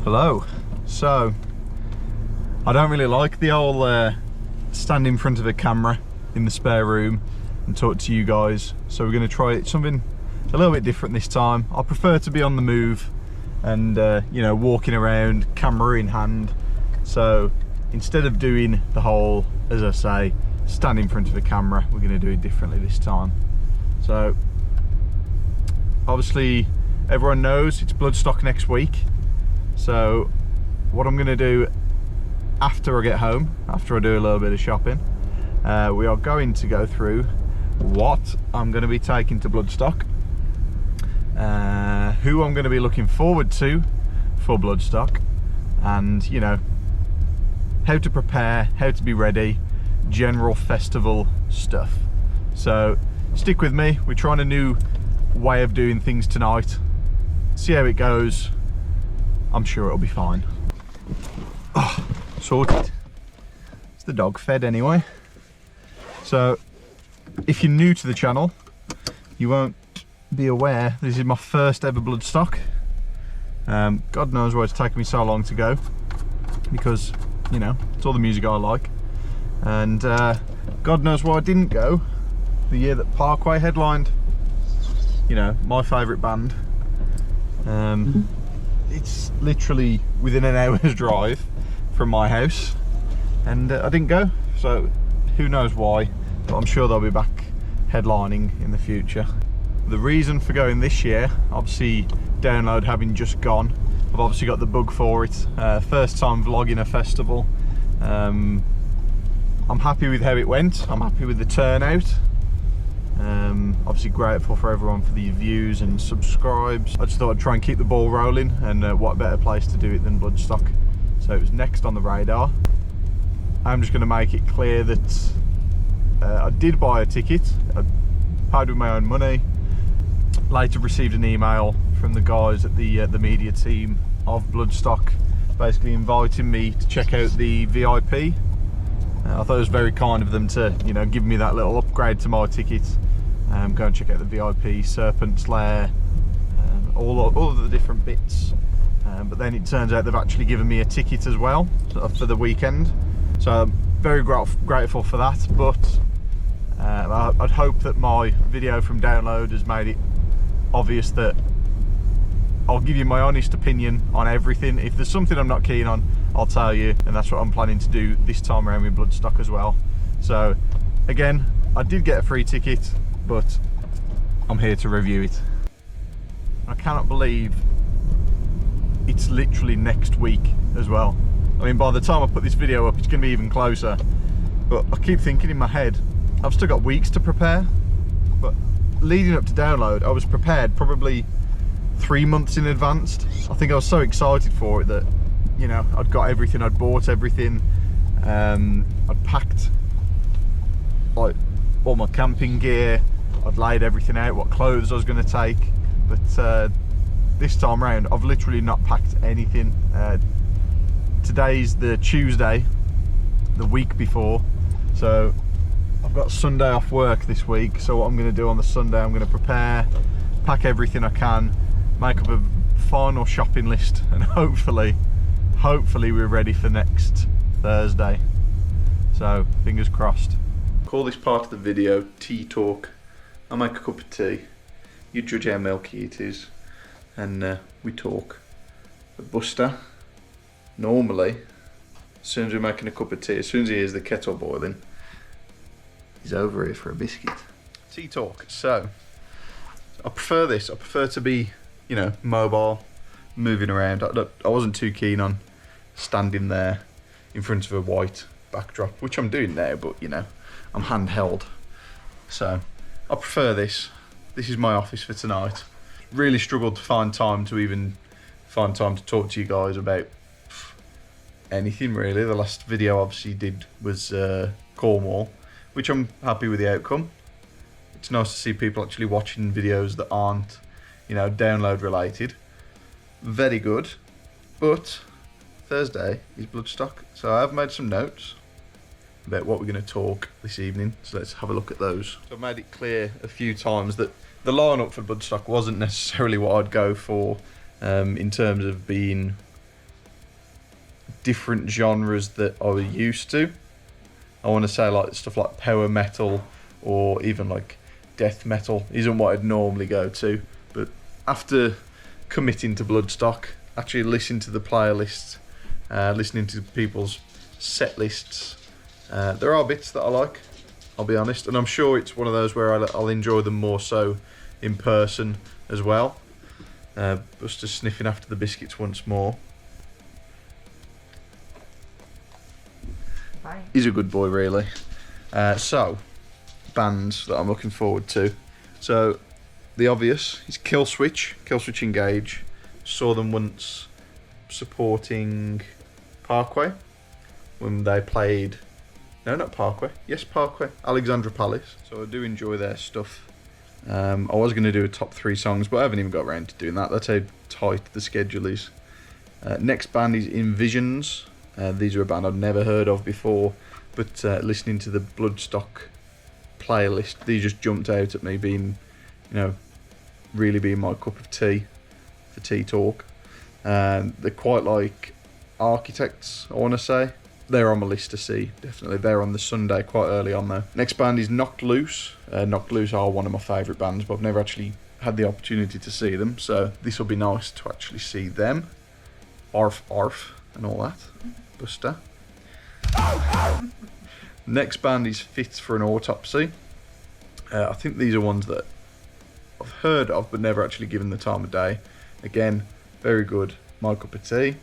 Hello. So, I don't really like the old stand in front of a camera in the spare room and talk to you guys. So we're going to try something a little bit different this time. I prefer to be on the move and you know, walking around camera in hand. So instead of doing the whole, as I say, stand in front of a camera, we're going to do it differently this time. So obviously everyone knows it's Bloodstock next week. So what I'm going to do after I get home, after I do a little bit of shopping, we are going to go through what I'm going to be taking to Bloodstock, who I'm going to be looking forward to for Bloodstock, and you know, how to prepare, how to be ready, general festival stuff. So stick with me. We're trying a new way of doing things tonight. See how it goes. I'm sure it'll be fine. Oh, sorted. It's the dog fed anyway. So if you're new to the channel, you won't be aware this is my first ever Bloodstock. God knows why it's taken me so long to go, because you know, it's all the music I like, and God knows why I didn't go the year that Parkway headlined, you know, my favourite band. It's literally within an hour's drive from my house, and I didn't go, so who knows why, but I'm sure they'll be back headlining in the future. The reason for going this year, obviously Download having just gone, I've obviously got the bug for it. First time vlogging a festival. I'm happy with how it went, I'm happy with the turnout. Obviously grateful for everyone for the views and subscribes. I just thought I'd try and keep the ball rolling, and what better place to do it than Bloodstock. So it was next on the radar. I'm just going to make it clear that I did buy a ticket. I paid with my own money. Later received an email from the guys at the media team of Bloodstock, basically inviting me to check out the VIP. I thought it was very kind of them to, you know, give me that little upgrade to my ticket. Go and check out the VIP, Serpent's Lair, all of the different bits. But then it turns out they've actually given me a ticket as well for the weekend. So I'm very grateful for that. But I'd hope that my video from Download has made it obvious that I'll give you my honest opinion on everything. If there's something I'm not keen on, I'll tell you, and that's what I'm planning to do this time around with Bloodstock as well. So again, I did get a free ticket, but I'm here to review it. I cannot believe it's literally next week as well. I mean, by the time I put this video up, it's going to be even closer. But I keep thinking in my head, I've still got weeks to prepare. But leading up to Download, I was prepared probably 3 months in advance. I think I was so excited for it that, you know, I'd got everything, I'd bought everything, I'd packed like all my camping gear, I'd laid everything out, what clothes I was going to take. But this time round, I've literally not packed anything. Today's the Tuesday, the week before, so I've got Sunday off work this week. So what I'm going to do on the Sunday, I'm going to prepare, pack everything I can, make up a final shopping list, and hopefully we're ready for next Thursday. So fingers crossed. Call this part of the video tea talk. I make a cup of tea, you judge how milky it is, and we talk. But Buster, normally, as soon as we're making a cup of tea, as soon as he hears the kettle boiling, he's over here for a biscuit. Tea talk. So I prefer this. I prefer to be, you know, mobile, moving around. I wasn't too keen on standing there in front of a white backdrop, which I'm doing now, but you know, I'm handheld. So I prefer this. This is my office for tonight. Really struggled to find time to talk to you guys about anything really. The last video obviously did was Cornwall, which I'm happy with the outcome. It's nice to see people actually watching videos that aren't, you know, Download related. Very good. But Thursday is Bloodstock, so I have made some notes about what we're going to talk this evening, so let's have a look at those. So I've made it clear a few times that the lineup for Bloodstock wasn't necessarily what I'd go for in terms of being different genres that I was used to. I want to say like stuff like power metal or even like death metal isn't what I'd normally go to, but after committing to Bloodstock, actually listening to the playlists, listening to people's set lists, there are bits that I like, I'll be honest, and I'm sure it's one of those where I'll enjoy them more so in person as well. Buster's sniffing after the biscuits once more. Bye. He's a good boy, really. So, bands that I'm looking forward to. So, the obvious is Killswitch Engage. Saw them once supporting Parkway when they played. No, not Parkway. Yes, Parkway. Alexandra Palace. So I do enjoy their stuff. I was going to do a top 3 songs, but I haven't even got around to doing that. That's how tight the schedule is. Next band is Invisions. These are a band I've never heard of before, but listening to the Bloodstock playlist, these just jumped out at me, being, really being my cup of tea for tea talk. They're quite like Architects, I want to say. They're on my list to see, definitely. They're on the Sunday quite early on though. Next band is Knocked Loose. Knocked Loose are one of my favourite bands, but I've never actually had the opportunity to see them, so this will be nice to actually see them. Arf, arf, and all that. Buster. Next band is Fits for an Autopsy. I think these are ones that I've heard of but never actually given the time of day. Again, very good. My cup of tea.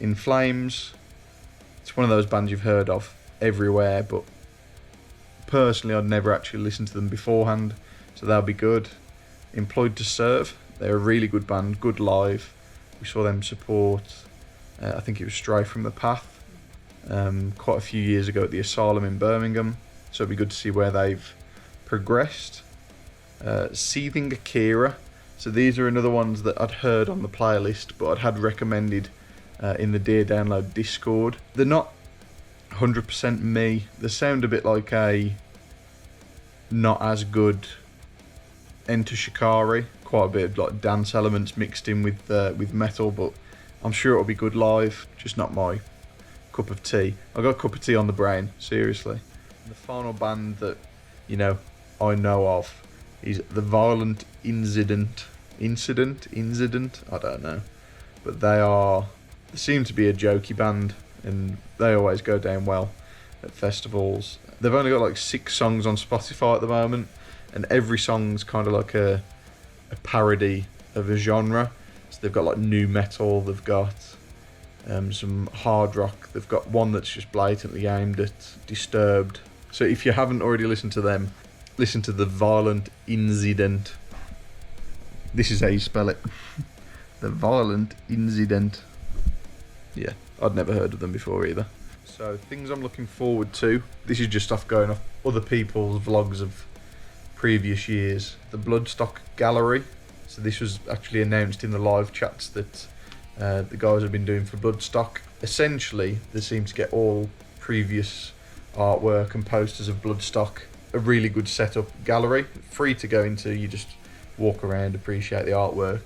In Flames. It's one of those bands you've heard of everywhere, but personally I'd never actually listened to them beforehand, so that'll be good. Employed to Serve. They're a really good band, good live. We saw them support, I think it was Stray from the Path, quite a few years ago at the Asylum in Birmingham, so it'd be good to see where they've progressed. Seething Akira. So these are another ones that I'd heard on the playlist, but I'd had recommended in the Dear Download Discord. They're not 100% me. They sound a bit like a not as good Enter Shikari. Quite a bit of like dance elements mixed in with metal, but I'm sure it'll be good live. Just not my cup of tea. I got a cup of tea on the brain, seriously. The final band that I know of is The Violent Incident. I don't know, but they seem to be a jokey band, and they always go down well at festivals. They've only got like 6 songs on Spotify at the moment, and every song's kind of like a parody of a genre. So they've got like new metal, they've got some hard rock, they've got one that's just blatantly aimed at Disturbed. So if you haven't already listened to them, listen to The Violent Incident. This is how you spell it. The Violent Incident. Yeah, I'd never heard of them before either. So things I'm looking forward to. This is just going off other people's vlogs of previous years. The Bloodstock Gallery. So this was actually announced in the live chats that the guys have been doing for Bloodstock. Essentially, they seem to get all previous artwork and posters of Bloodstock. A really good setup gallery. Free to go into, you just walk around, appreciate the artwork.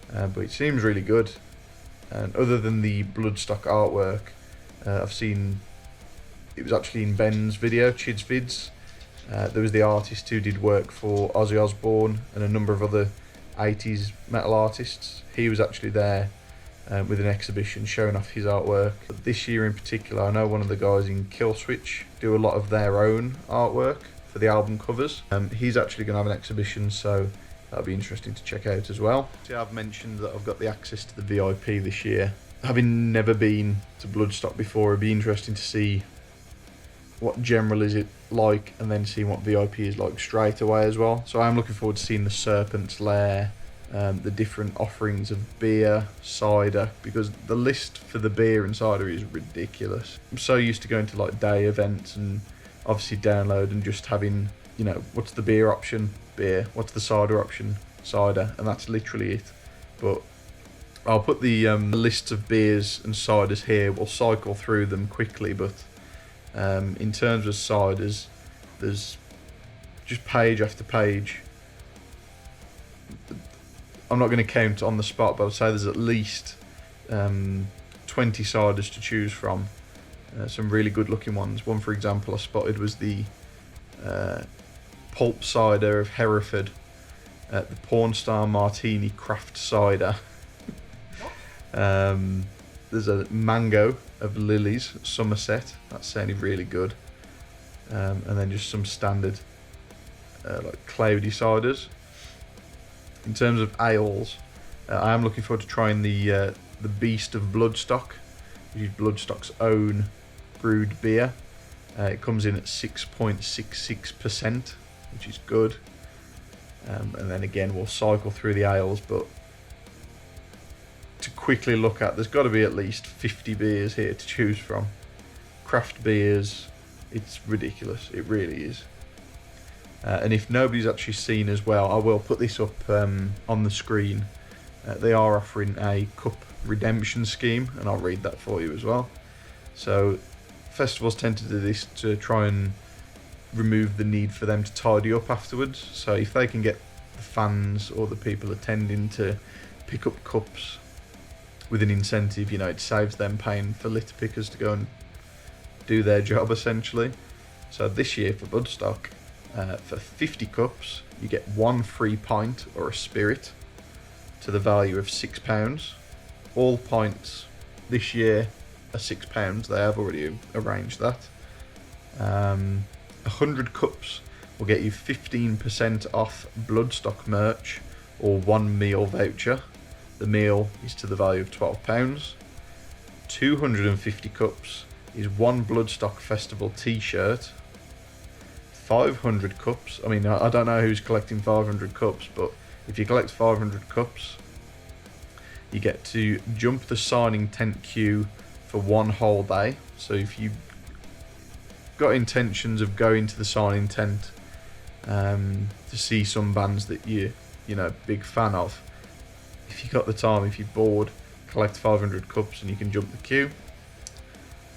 But it seems really good. And other than the Bloodstock artwork, I've seen, it was actually in Ben's video, Chid's Vids. There was the artist who did work for Ozzy Osbourne and a number of other 80s metal artists. He was actually there with an exhibition showing off his artwork. But this year in particular, I know one of the guys in Killswitch do a lot of their own artwork for the album covers. He's actually going to have an exhibition, so that'll be interesting to check out as well. See, I've mentioned that I've got the access to the VIP this year. Having never been to Bloodstock before, it'd be interesting to see what general is it like, and then seeing what VIP is like straight away as well. So I'm looking forward to seeing the Serpent's Lair, the different offerings of beer, cider, because the list for the beer and cider is ridiculous. I'm so used to going to like day events and obviously download and just having, what's the beer option? Beer. What's the cider option? Cider. And that's literally it. But I'll put the list of beers and ciders here. We'll cycle through them quickly, but in terms of ciders, there's just page after page I'm not going to count on the spot, but I'd say there's at least 20 ciders to choose from. Some really good looking ones. One, for example, I spotted was the pulp cider of Hereford, the Pornstar Martini craft cider. There's a mango of Lily's Somerset. That's sounding really good. And then just some standard like cloudy ciders. In terms of ales, I am looking forward to trying the Beast of Bloodstock, which is Bloodstock's own brewed beer. It comes in at 6.66%, which is good. And then again, we'll cycle through the ales, but to quickly look at, there's got to be at least 50 beers here to choose from. Craft beers, it's ridiculous, it really is. And if nobody's actually seen as well, I will put this up on the screen. They are offering a cup redemption scheme, and I'll read that for you as well. So festivals tend to do this to try and remove the need for them to tidy up afterwards. So if they can get the fans or the people attending to pick up cups with an incentive, you know, it saves them paying for litter pickers to go and do their job essentially. So this year for Bloodstock, for 50 cups, you get 1 free pint or a spirit to the value of £6. All pints this year are £6. They have already arranged that. 100 cups will get you 15% off Bloodstock merch or 1 meal voucher. The meal is to the value of £12. 250 cups is 1 Bloodstock Festival t-shirt. 500 cups, I mean, I don't know who's collecting 500 cups, but if you collect 500 cups, you get to jump the signing tent queue for 1 whole day. So if you got intentions of going to the signing tent to see some bands that you know, big fan of, if you got the time, if you're bored, collect 500 cups and you can jump the queue.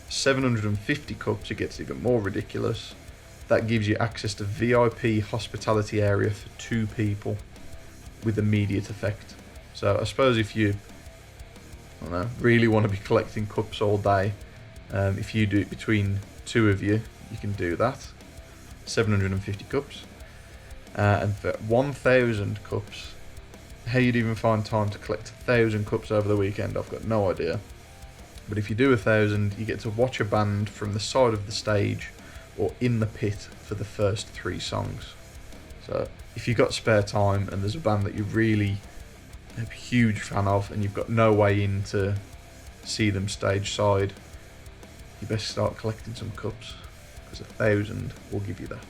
750 cups, it gets even more ridiculous. That gives you access to VIP hospitality area for 2 people with immediate effect. So I suppose if you, I don't know, really want to be collecting cups all day, if you do it between 2 of you, you can do that. 750 cups. And for 1,000 cups, how you'd even find time to collect 1,000 cups over the weekend, I've got no idea. But if you do 1,000, you get to watch a band from the side of the stage or in the pit for the first 3 songs. So if you've got spare time and there's a band that you're really a huge fan of and you've got no way in to see them stage side, you best start collecting some cups, because 1,000 will give you that.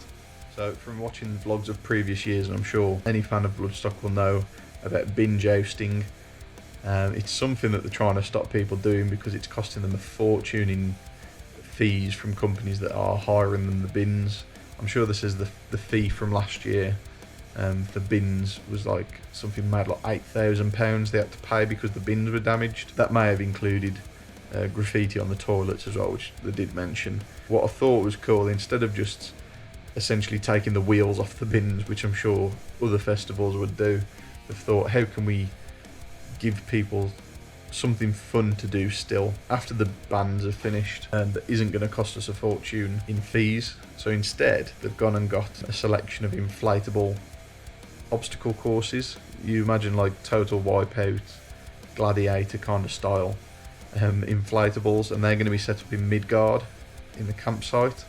So from watching vlogs of previous years, and I'm sure any fan of Bloodstock will know about bin jousting, it's something that they're trying to stop people doing because it's costing them a fortune in fees from companies that are hiring them the bins. I'm sure this is the fee from last year for bins was like something mad like £8,000 they had to pay because the bins were damaged. That may have included graffiti on the toilets as well, which they did mention. What I thought was cool, instead of just essentially taking the wheels off the bins, which I'm sure other festivals would do, they've thought, how can we give people something fun to do still after the bands are finished, and that isn't going to cost us a fortune in fees. So instead they've gone and got a selection of inflatable obstacle courses. You imagine like Total Wipeout, Gladiator kind of style inflatables, and they're going to be set up in Midgard in the campsite,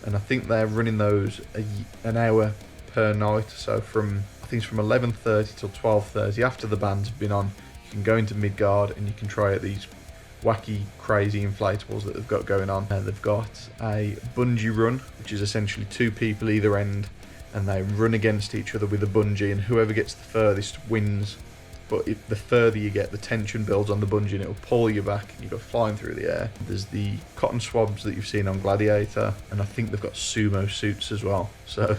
and I think they're running those an hour per night. So from, I think it's from 11:30 till 12:30 after the bands have been on, you can go into Midgard and you can try out these wacky, crazy inflatables that they've got going on. And they've got a bungee run, which is essentially 2 people either end, and they run against each other with a bungee, and whoever gets the furthest wins. But the further you get, the tension builds on the bungee and it'll pull you back and you go flying through the air. There's the cotton swabs that you've seen on Gladiator, and I think they've got sumo suits as well. So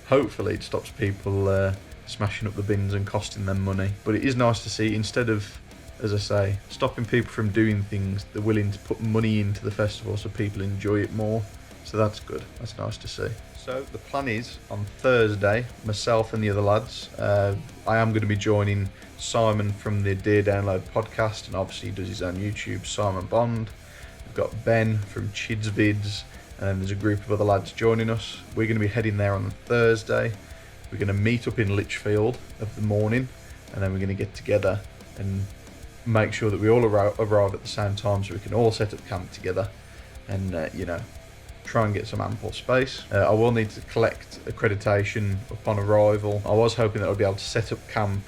hopefully it stops people smashing up the bins and costing them money. But it is nice to see, instead of, as I say, stopping people from doing things, they're willing to put money into the festival so people enjoy it more. So that's good, that's nice to see. So the plan is on Thursday, myself and the other lads, I am going to be joining Simon from the Deer Download podcast, and obviously he does his own YouTube, Simon Bond. We've got Ben from Chids Vids, and then there's a group of other lads joining us. We're going to be heading there on Thursday. We're going to meet up in Litchfield of the morning, and then we're going to get together and make sure that we all arrive at the same time so we can all set up camp together and, you know, try and get some ample space. I will need to collect accreditation upon arrival. I was hoping that I'd be able to set up camp,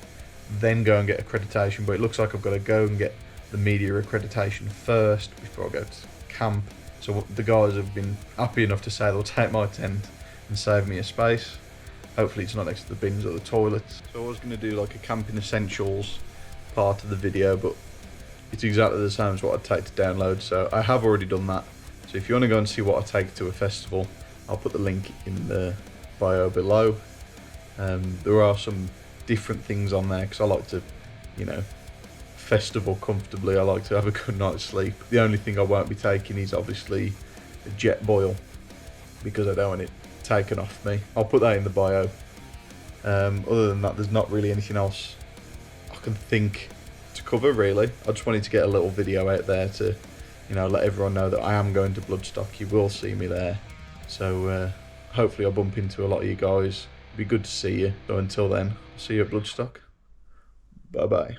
then go and get accreditation, but it looks like I've got to go and get the media accreditation first before I go to camp. So the guys have been happy enough to say they'll take my tent and save me a space. Hopefully it's not next to the bins or the toilets. So I was going to do like a camping essentials part of the video, but it's exactly the same as what I'd take to download, so I have already done that. So if you want to go and see what I take to a festival, I'll put the link in the bio below. There are some different things on there because I like to, you know, festival comfortably. I like to have a good night's sleep. The only thing I won't be taking is obviously a jet boil because I don't want it taken off me. I'll put that in the bio. Other than that, there's not really anything else I can think to cover really. I just wanted to get a little video out there to, you know, let everyone know that I am going to Bloodstock. You will see me there. So hopefully I'll bump into a lot of you guys. It'd be good to see you. So until then, I'll see you at Bloodstock. Bye bye.